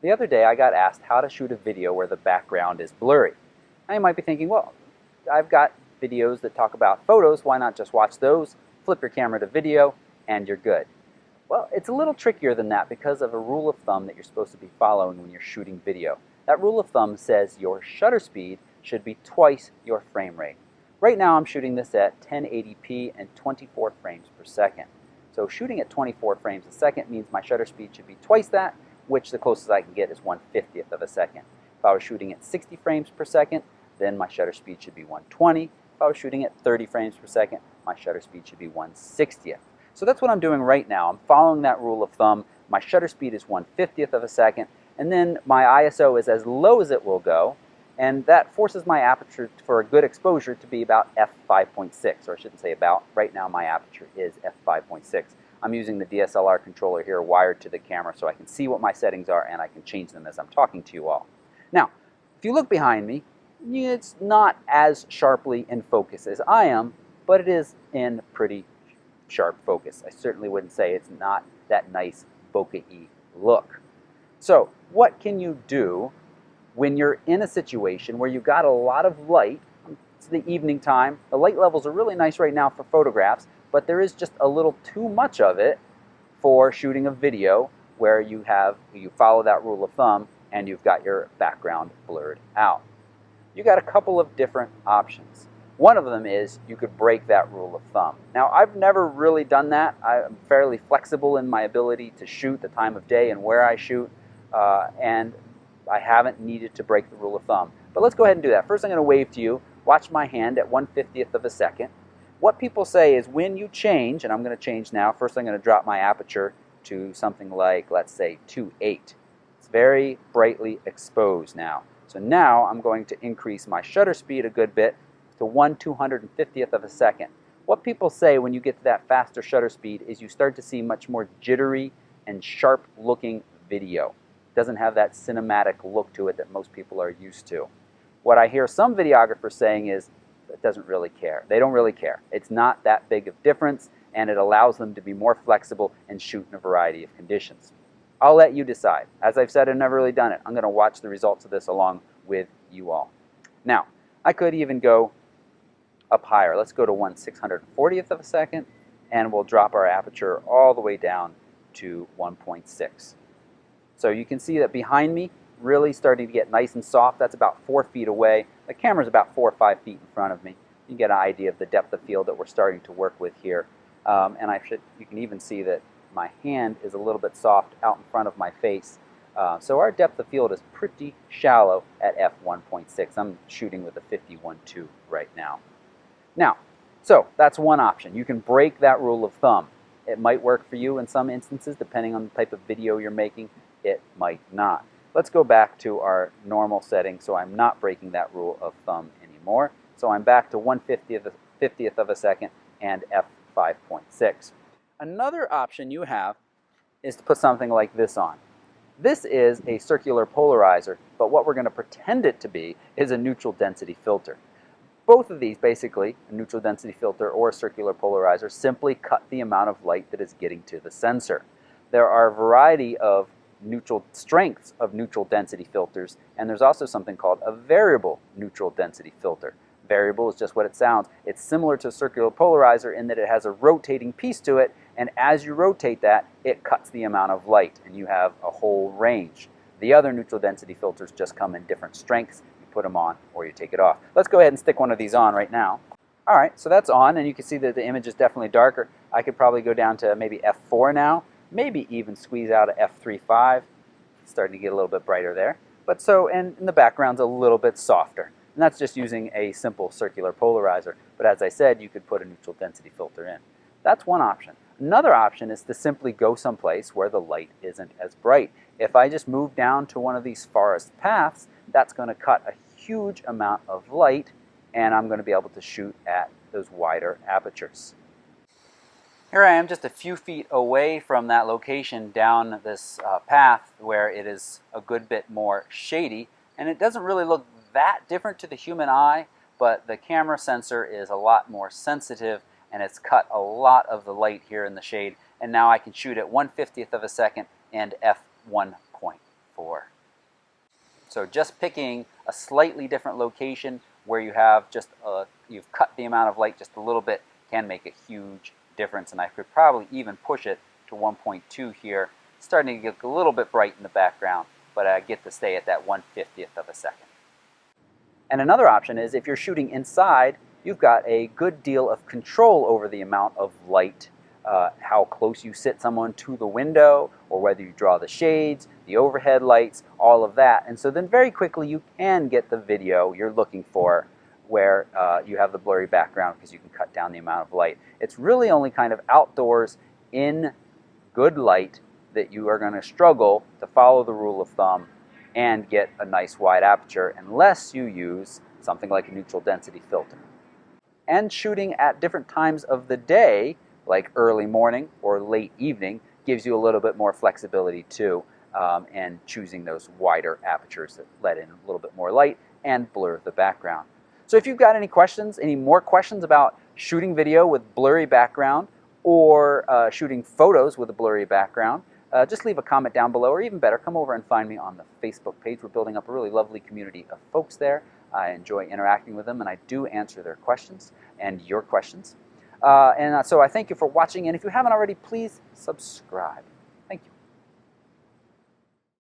The other day I got asked how to shoot a video where the background is blurry. Now you might be thinking, well, I've got videos that talk about photos, why not just watch those, flip your camera to video, and you're good. Well, it's a little trickier than that because of a rule of thumb that you're supposed to be following when you're shooting video. That rule of thumb says your shutter speed should be twice your frame rate. Right now I'm shooting this at 1080p and 24 frames per second. So shooting at 24 frames a second means my shutter speed should be twice that, which the closest I can get is 1/50th of a second. If I was shooting at 60 frames per second, then my shutter speed should be 1/20. If I was shooting at 30 frames per second, my shutter speed should be 1/60th. So that's what I'm doing right now. I'm following that rule of thumb. My shutter speed is 1/50th of a second, and then my ISO is as low as it will go, and that forces my aperture for a good exposure to be about f5.6, or I shouldn't say about. Right now my aperture is f5.6. I'm using the DSLR controller here wired to the camera so I can see what my settings are and I can change them as I'm talking to you all. Now, if you look behind me, it's not as sharply in focus as I am, but it is in pretty sharp focus. I certainly wouldn't say it's not that nice bokeh-y look. So what can you do when you're in a situation where you've got a lot of light? It's the evening time. The light levels are really nice right now for photographs, but there is just a little too much of it for shooting a video where you follow that rule of thumb and you've got your background blurred out. You got a couple of different options. One of them is you could break that rule of thumb. Now, I've never really done that. I'm fairly flexible in my ability to shoot the time of day and where I shoot, and I haven't needed to break the rule of thumb. But let's go ahead and do that. First, I'm going to wave to you. Watch my hand at 1/50th of a second. What people say is when you change, and I'm going to change now. First, I'm going to drop my aperture to something like, let's say, 2.8. It's very brightly exposed now. So now I'm going to increase my shutter speed a good bit to 1/250th of a second. What people say when you get to that faster shutter speed is you start to see much more jittery and sharp looking video. It doesn't have that cinematic look to it that most people are used to. What I hear some videographers saying is it doesn't really care. They don't really care. It's not that big of a difference, and it allows them to be more flexible and shoot in a variety of conditions. I'll let you decide. As I've said, I've never really done it. I'm going to watch the results of this along with you all. Now, I could even go up higher. Let's go to 1/640th of a second, and we'll drop our aperture all the way down to 1.6. So you can see that behind me, really starting to get nice and soft. That's about 4 feet away. The camera's about 4 or 5 feet in front of me. You get an idea of the depth of field that we're starting to work with here. And you can even see that my hand is a little bit soft out in front of my face. So our depth of field is pretty shallow at f1.6. I'm shooting with a 51.2 right now. Now, so that's one option. You can break that rule of thumb. It might work for you in some instances, depending on the type of video you're making. It might not. Let's go back to our normal setting, so I'm not breaking that rule of thumb anymore. So I'm back to 1/50th of a second and f5.6. Another option you have is to put something like this on. This is a circular polarizer, but what we're going to pretend it to be is a neutral density filter. Both of these, basically, a neutral density filter or a circular polarizer, simply cut the amount of light that is getting to the sensor. There are a variety of neutral strengths of neutral density filters, and there's also something called a variable neutral density filter. Variable is just what it sounds. It's similar to a circular polarizer in that it has a rotating piece to it, and as you rotate that, it cuts the amount of light, and you have a whole range. The other neutral density filters just come in different strengths. You put them on or you take it off. Let's go ahead and stick one of these on right now. All right, so that's on, and you can see that the image is definitely darker. I could probably go down to maybe f4 now, maybe even squeeze out a f3.5. It's starting to get a little bit brighter there. But so, and the background's a little bit softer. And that's just using a simple circular polarizer. But as I said, you could put a neutral density filter in. That's one option. Another option is to simply go someplace where the light isn't as bright. If I just move down to one of these forest paths, that's going to cut a huge amount of light, and I'm going to be able to shoot at those wider apertures. Here I am just a few feet away from that location down this path where it is a good bit more shady, and it doesn't really look that different to the human eye, but the camera sensor is a lot more sensitive, and it's cut a lot of the light here in the shade, and now I can shoot at 1/50th of a second and f1.4. So just picking a slightly different location where you have just you've cut the amount of light just a little bit can make a huge difference. And I could probably even push it to 1.2 here. It's starting to get a little bit bright in the background, but I get to stay at that 1/50th of a second. And another option is if you're shooting inside, you've got a good deal of control over the amount of light, how close you sit someone to the window, or whether you draw the shades, the overhead lights, all of that. And so then very quickly you can get the video you're looking for where you have the blurry background because you can cut down the amount of light. It's really only kind of outdoors in good light that you are going to struggle to follow the rule of thumb and get a nice wide aperture unless you use something like a neutral density filter. And shooting at different times of the day, like early morning or late evening, gives you a little bit more flexibility too, and choosing those wider apertures that let in a little bit more light and blur the background. So if you've got any questions, any more questions about shooting video with blurry background or shooting photos with a blurry background, just leave a comment down below, or even better, come over and find me on the Facebook page. We're building up a really lovely community of folks there. I enjoy interacting with them, and I do answer their questions and your questions. So I thank you for watching, and if you haven't already, please subscribe.